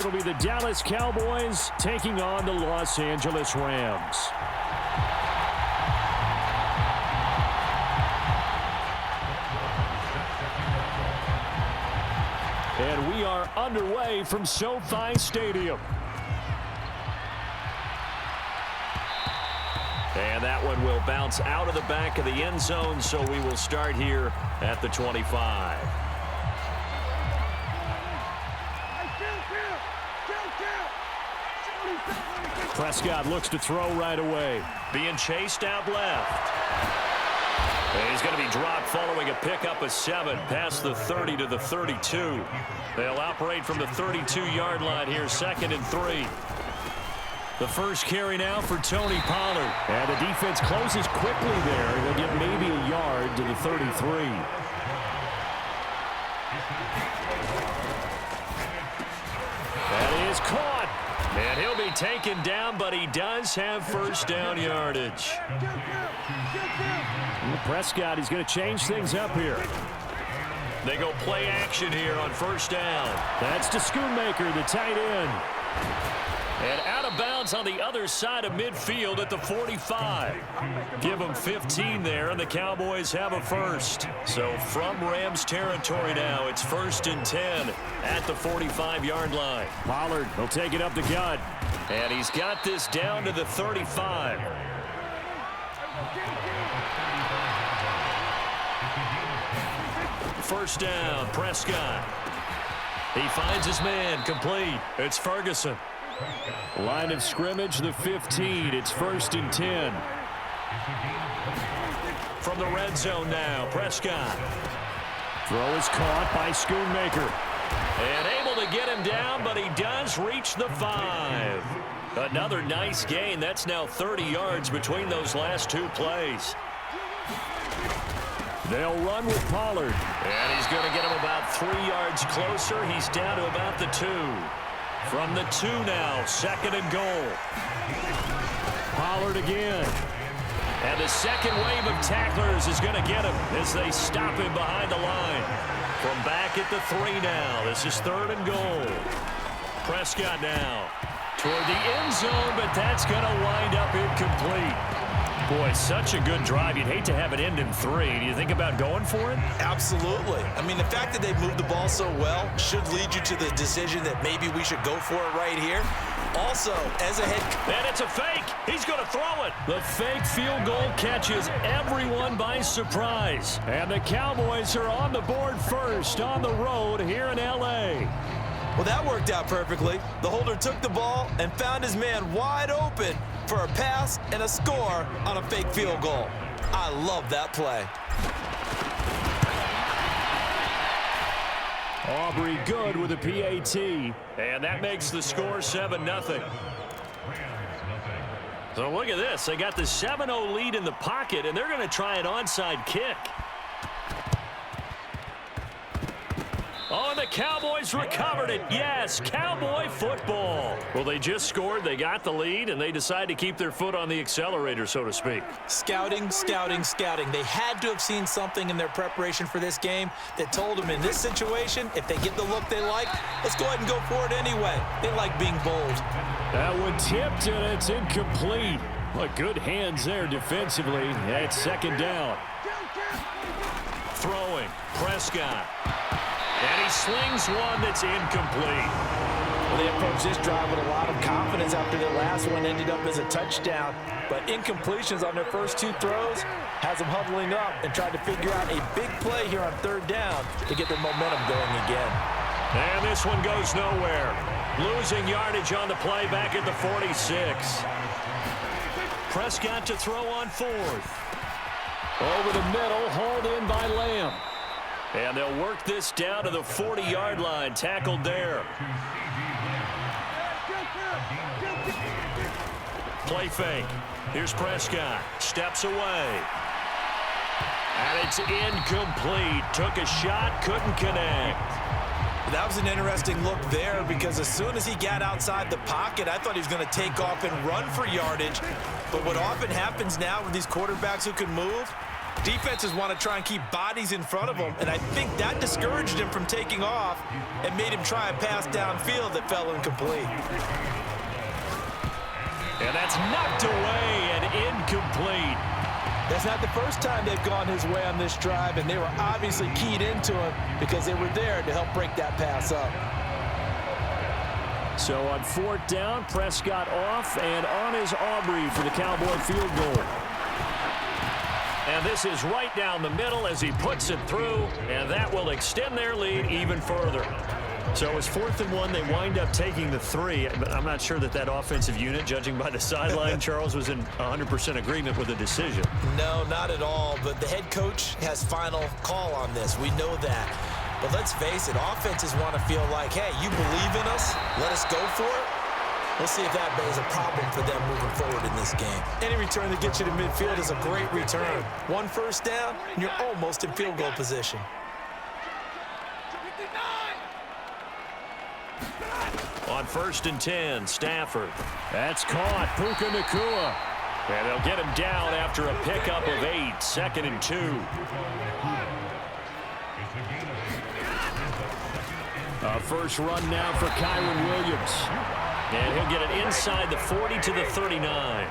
It'll be the Dallas Cowboys taking on the Los Angeles Rams. And we are underway from SoFi Stadium. And that one will bounce out of the back of the end zone, so we will start here at the 25. Prescott looks to throw right away. Being chased out left. And he's going to be dropped following a pickup of 7 past the 30 to the 32. They'll operate from the 32-yard line here, 2nd and 3. The first carry now for Tony Pollard. And the defense closes quickly there. They'll get maybe a yard to the 33. That is caught. And he'll be taken down, but he does have first down yardage. Prescott, he's going to change things up here. They go play action here on first down. That's to Schoonmaker, the tight end. And out of bounds on the other side of midfield at the 45. Give them 15 there, and the Cowboys have a first. So from Rams territory now, it's 1st and 10 at the 45-yard line. Pollard will take it up the gut. And he's got this down to the 35. First down, Prescott. He finds his man, complete. It's Ferguson. Line of scrimmage, the 15. It's 1st and 10. From the red zone now, Prescott. Throw is caught by Schoonmaker. And able to get him down, but he does reach the 5. Another nice gain. That's now 30 yards between those last 2 plays. They'll run with Pollard. And he's going to get him about 3 yards closer. He's down to about the 2. From the 2 now, 2nd and goal. Pollard again. And the second wave of tacklers is going to get him as they stop him behind the line. From back at the 3 now, this is 3rd and goal. Prescott now toward the end zone, but that's going to wind up incomplete. Boy, such a good drive. You'd hate to have it end in 3. Do you think about going for it? Absolutely. I mean, the fact that they've moved the ball so well should lead you to the decision that maybe we should go for it right here. Also, as a head... And it's a fake. He's going to throw it. The fake field goal catches everyone by surprise. And the Cowboys are on the board first on the road here in L.A. Well, that worked out perfectly. The holder took the ball and found his man wide open for a pass and a score on a fake field goal. I love that play. Aubrey good with a PAT. And that makes the score 7-0. So look at this. They got the 7-0 lead in the pocket, and they're going to try an onside kick. Oh, and the Cowboys recovered it. Yes, Cowboy football. Well, they just scored. They got the lead, and they decide to keep their foot on the accelerator, so to speak. Scouting, scouting, scouting. They had to have seen something in their preparation for this game that told them in this situation, if they get the look they like, let's go ahead and go for it anyway. They like being bold. That one tipped, and it's incomplete. Well, good hands there defensively. That's 2nd down. Throwing, Prescott. And he slings one that's incomplete. Well, they approached this drive with a lot of confidence after their last one ended up as a touchdown. But incompletions on their first 2 throws has them huddling up and trying to figure out a big play here on 3rd down to get their momentum going again. And this one goes nowhere. Losing yardage on the play back at the 46. Prescott to throw on 4th. Over the middle, hauled in by Lamb. And they'll work this down to the 40-yard line. Tackled there. Play fake. Here's Prescott. Steps away. And it's incomplete. Took a shot, couldn't connect. That was an interesting look there because as soon as he got outside the pocket, I thought he was going to take off and run for yardage. But what often happens now with these quarterbacks who can move, Defenses want to try and keep bodies in front of them, and I think that discouraged him from taking off and made him try a pass downfield that fell incomplete. And that's knocked away and incomplete. That's not the first time they've gone his way on this drive, and they were obviously keyed into him because they were there to help break that pass up. So on 4th down, Prescott off and on is Aubrey for the Cowboy field goal. And this is right down the middle as he puts it through, and that will extend their lead even further. So it's 4th and 1. They wind up taking the 3. But I'm not sure that offensive unit, judging by the sideline, Charles, was in 100% agreement with the decision. No, not at all. But the head coach has final call on this. We know that. But let's face it, offenses want to feel like, hey, you believe in us, let us go for it. We'll see if that is a problem for them moving forward in this game. Any return that gets you to midfield is a great return. 1 first down, and you're almost in field goal position. On 1st and 10, Stafford. That's caught. Puka Nacua. And they'll get him down after a pickup of 8. 2nd and 2. A first run now for Kyron Williams. And he'll get it inside the 40 to the 39.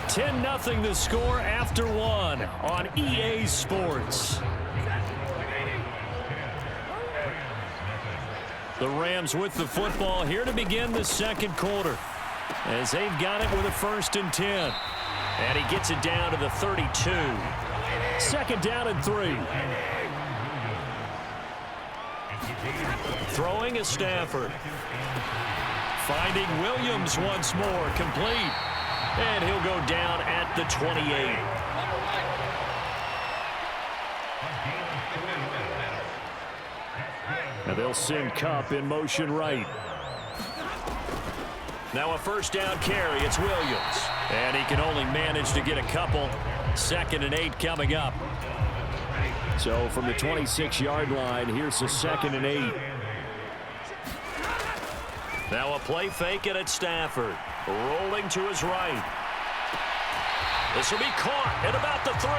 $10-0 the score after 1 on EA Sports. The Rams with the football here to begin the 2nd quarter as they've got it with a 1st and 10. And he gets it down to the 32. 2nd down and 3. Throwing is Stafford. Finding Williams once more, complete. And he'll go down at the 28. And they'll send Kupp in motion right. Now a 1st down carry, it's Williams. And he can only manage to get a couple. 2nd and 8 coming up. So from the 26-yard line, here's the 2nd and 8. Now a play fake it at Stafford. Rolling to his right. This will be caught at about the 3.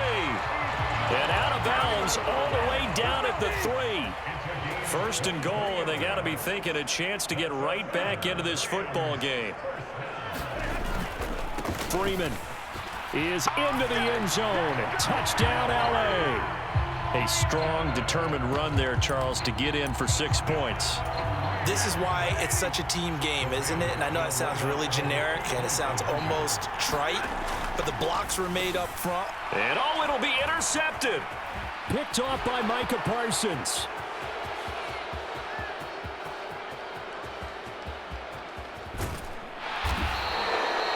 And out of bounds all the way down at the 3. 1st and goal, and they got to be thinking a chance to get right back into this football game. Freeman is into the end zone. Touchdown, L.A. A strong, determined run there, Charles, to get in for 6 points. This is why it's such a team game, isn't it? And I know it sounds really generic and it sounds almost trite, but the blocks were made up front. And it'll be intercepted. Picked off by Micah Parsons.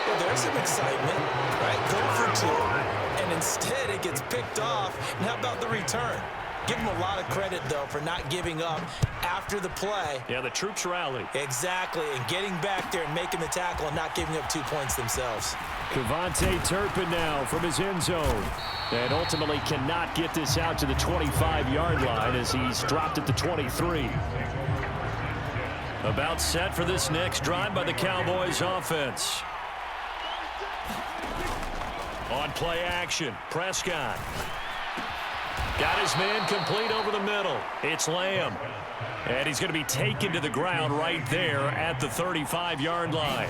Well, there's some excitement, right? Go for 2. And instead it gets picked off. And how about the return? Give him a lot of credit, though, for not giving up after the play. Yeah, the troops rallied. Exactly, and getting back there and making the tackle and not giving up 2 points themselves. Kevontae Turpin now from his end zone. And ultimately cannot get this out to the 25-yard line as he's dropped at the 23. About set for this next drive by the Cowboys offense. On play action, Prescott. Got his man complete over the middle. It's Lamb. And he's going to be taken to the ground right there at the 35-yard line.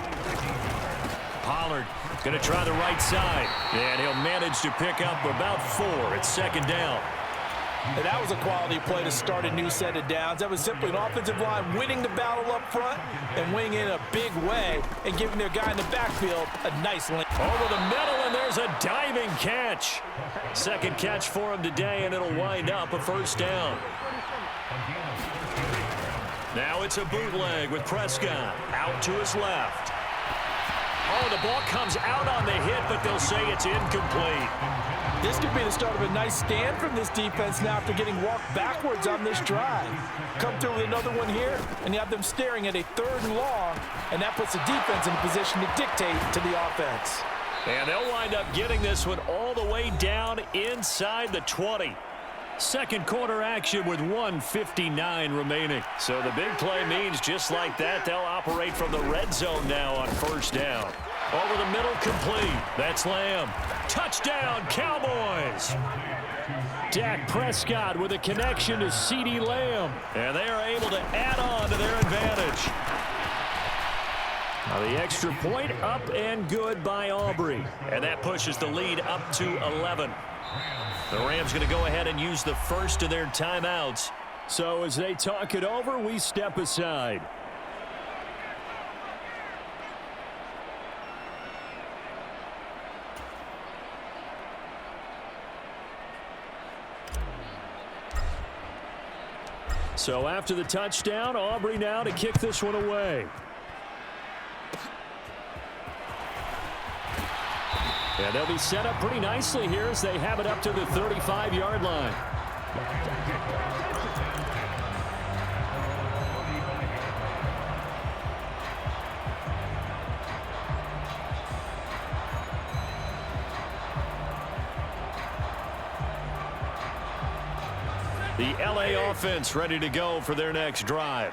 Pollard going to try the right side. And he'll manage to pick up about 4. It's 2nd down. And that was a quality play to start a new set of downs. That was simply an offensive line winning the battle up front and winning in a big way and giving their guy in the backfield a nice link. Over the middle, and there's a diving catch. 2nd catch for him today, and it'll wind up a 1st down. Now it's a bootleg with Prescott out to his left. Oh, the ball comes out on the hit, but they'll say it's incomplete. This could be the start of a nice stand from this defense now after getting walked backwards on this drive. Come through with another one here, and you have them staring at a 3rd and long, and that puts the defense in a position to dictate to the offense. And they'll wind up getting this one all the way down inside the 20. Second quarter action with 1:59 remaining. So the big play means just like that, they'll operate from the red zone now on first down. Over the middle, complete. That's Lamb. Touchdown, Cowboys. Dak Prescott with a connection to CeeDee Lamb. And they are able to add on to their advantage. Now the extra point up and good by Aubrey. And that pushes the lead up to 11. The Rams going to go ahead and use the first of their timeouts. So as they talk it over, we step aside. So after the touchdown, Aubrey now to kick this one away. And they'll be set up pretty nicely here as they have it up to the 35-yard line. The LA offense ready to go for their next drive.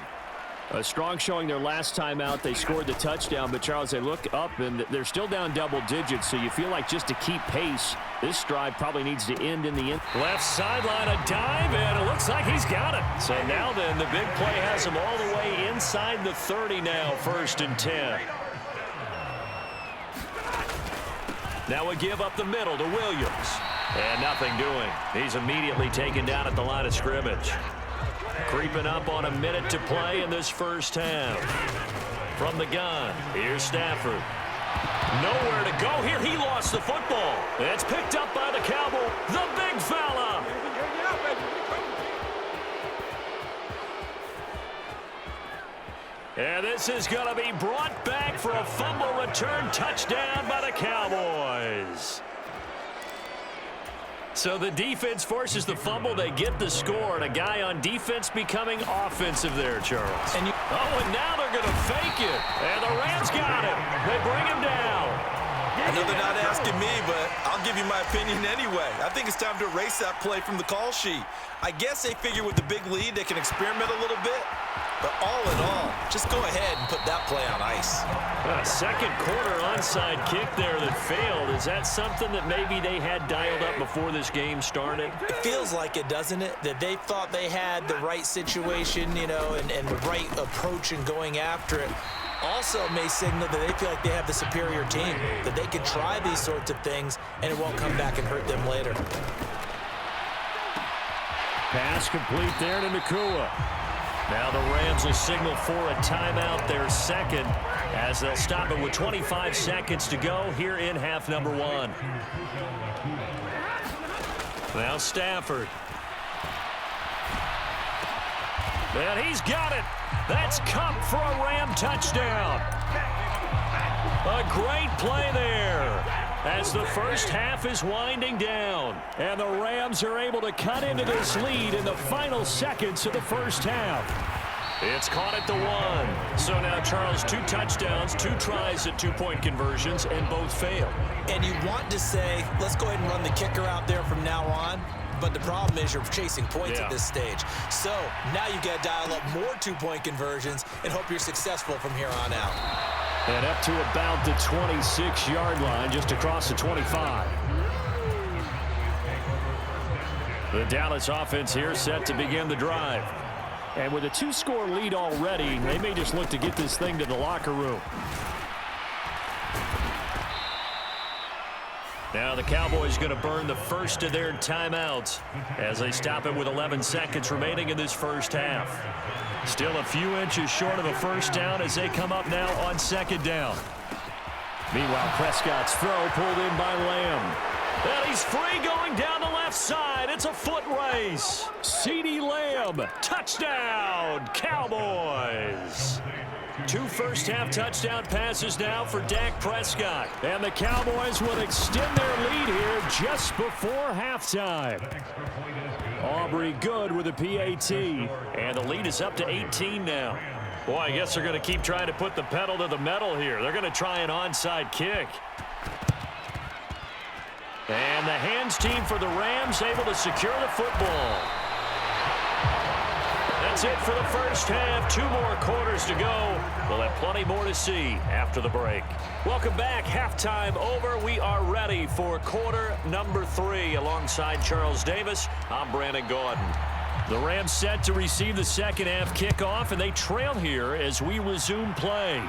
A strong showing their last time out. They scored the touchdown, but Charles, they look up and they're still down double digits, so you feel like just to keep pace, this drive probably needs to end in the end. Left sideline, a dive, and it looks like he's got it. So now then, the big play has him all the way inside the 30 now, 1st and 10. Now a give up the middle to Williams. And nothing doing. He's immediately taken down at the line of scrimmage. Creeping up on a minute to play in this first half. From the gun, here's Stafford. Nowhere to go here. He lost the football. It's picked up by the Cowboy. The big fella. And this is going to be brought back for a fumble return touchdown by the Cowboys. So the defense forces the fumble. They get the score, and a guy on defense becoming offensive there, Charles. And now they're going to fake it. And the Rams got him. They bring him down. I know they're not asking me, but I'll give you my opinion anyway. I think it's time to erase that play from the call sheet. I guess they figure with the big lead they can experiment a little bit. But all in all, just go ahead and put that play on ice. Second quarter onside kick there that failed. Is that something that maybe they had dialed up before this game started? It feels like it, doesn't it? That they thought they had the right situation, you know, and the right approach in going after it. Also may signal that they feel like they have the superior team, that they can try these sorts of things and it won't come back and hurt them later. Pass complete there to Nakua. Now the Rams will signal for a timeout, their second, as they'll stop it with 25 seconds to go here in half number 1. Now Stafford. And he's got it. That's Cup for a Ram touchdown. A great play there as the first half is winding down. And the Rams are able to cut into this lead in the final seconds of the first half. It's caught at the 1. So now, Charles, 2 touchdowns, 2 tries at 2-point conversions, and both fail. And you want to say, let's go ahead and run the kicker out there from now on. But the problem is you're chasing points at this stage. So now you got to dial up more 2-point conversions and hope you're successful from here on out. And up to about the 26-yard line, just across the 25. The Dallas offense here set to begin the drive. And with a 2-score lead already, they may just look to get this thing to the locker room. Now the Cowboys going to burn the first of their timeouts as they stop it with 11 seconds remaining in this first half. Still a few inches short of a first down as they come up now on second down. Meanwhile, Prescott's throw pulled in by Lamb. And he's free going down the left side. It's a foot race. CeeDee Lamb, touchdown, Cowboys. 2 first-half touchdown passes now for Dak Prescott. And the Cowboys will extend their lead here just before halftime. Aubrey good with a PAT. And the lead is up to 18 now. Boy, I guess they're going to keep trying to put the pedal to the metal here. They're going to try an onside kick. And the hands team for the Rams able to secure the football. That's it for the first half. 2 more quarters to go. We'll have plenty more to see after the break. Welcome back. Halftime over. We are ready for quarter number 3. Alongside Charles Davis, I'm Brandon Gordon. The Rams set to receive the second half kickoff, and they trail here as we resume play.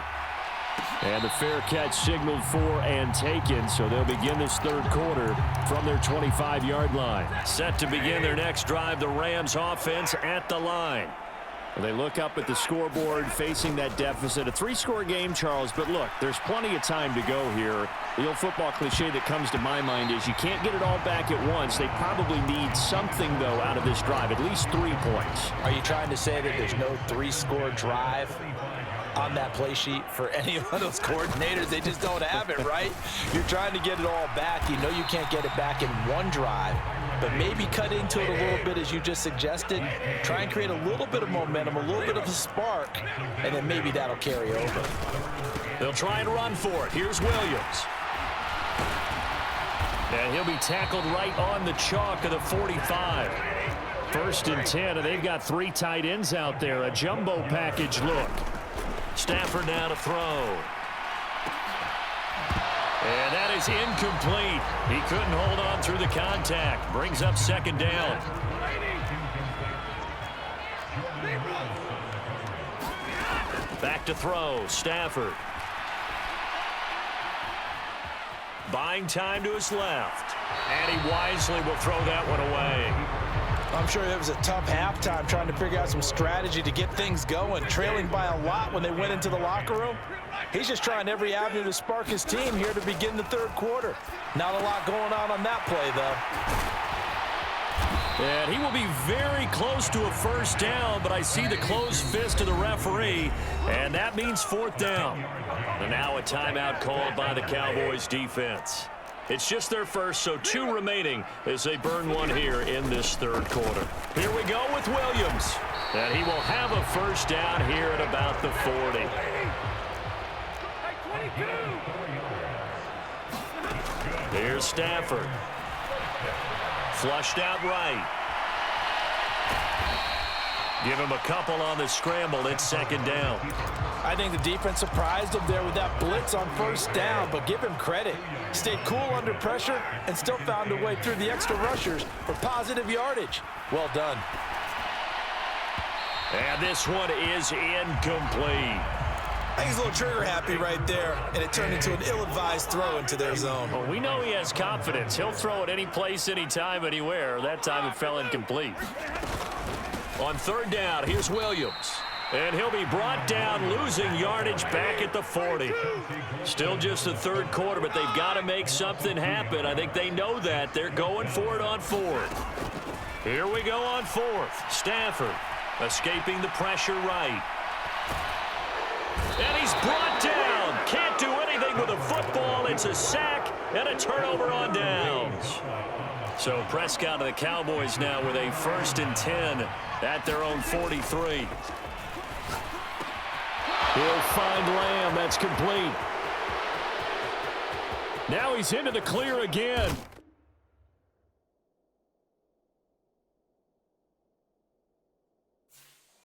And the fair catch signaled for and taken, so they'll begin this third quarter from their 25-yard line. Set to begin their next drive, the Rams offense at the line. They look up at the scoreboard facing that deficit. A 3-score game, Charles, but look, there's plenty of time to go here. The old football cliche that comes to my mind is you can't get it all back at once. They probably need something, though, out of this drive, at least 3 points. Are you trying to say that there's no 3-score drive on that play sheet for any of those coordinators? They just don't have it, right? You're trying to get it all back. You know you can't get it back in one drive, but maybe cut into it a little bit as you just suggested. Try and create a little bit of momentum, a little bit of a spark, and then maybe that'll carry over. They'll try and run for it. Here's Williams. And he'll be tackled right on the chalk of the 45. 1st and 10, and they've got 3 tight ends out there. A jumbo package look. Stafford now to throw. And that is incomplete. He couldn't hold on through the contact. Brings up 2nd down. Back to throw. Stafford. Buying time to his left. And he wisely will throw that one away. I'm sure it was a tough halftime trying to figure out some strategy to get things going, trailing by a lot when they went into the locker room. He's just trying every avenue to spark his team here to begin the third quarter. Not a lot going on that play, though. And he will be very close to a 1st down, but I see the closed fist of the referee, and that means 4th down. And now a timeout called by the Cowboys defense. It's just their first, so 2 remaining as they burn one here in this third quarter. Here we go with Williams. And he will have a 1st down here at about the 40. Here's Stafford. Flushed out right. Give him a couple on the scramble. It's 2nd down. I think the defense surprised him there with that blitz on 1st down, but give him credit. Stayed cool under pressure and still found a way through the extra rushers for positive yardage. Well done. And this one is incomplete. I think he's a little trigger happy right there, and it turned into an ill-advised throw into their zone. Well, we know he has confidence. He'll throw it any place, anytime, anywhere. That time it fell incomplete. On 3rd down, here's Williams. And he'll be brought down, losing yardage back at the 40. Still just the third quarter, but they've got to make something happen. I think they know that. They're going for it on 4th. Here we go on 4th. Stafford escaping the pressure right. And he's brought down. Can't do anything with a football. It's a sack and a turnover on downs. So Prescott and the Cowboys now with a 1st and 10 at their own 43. He'll find Lamb. That's complete. Now he's into the clear again.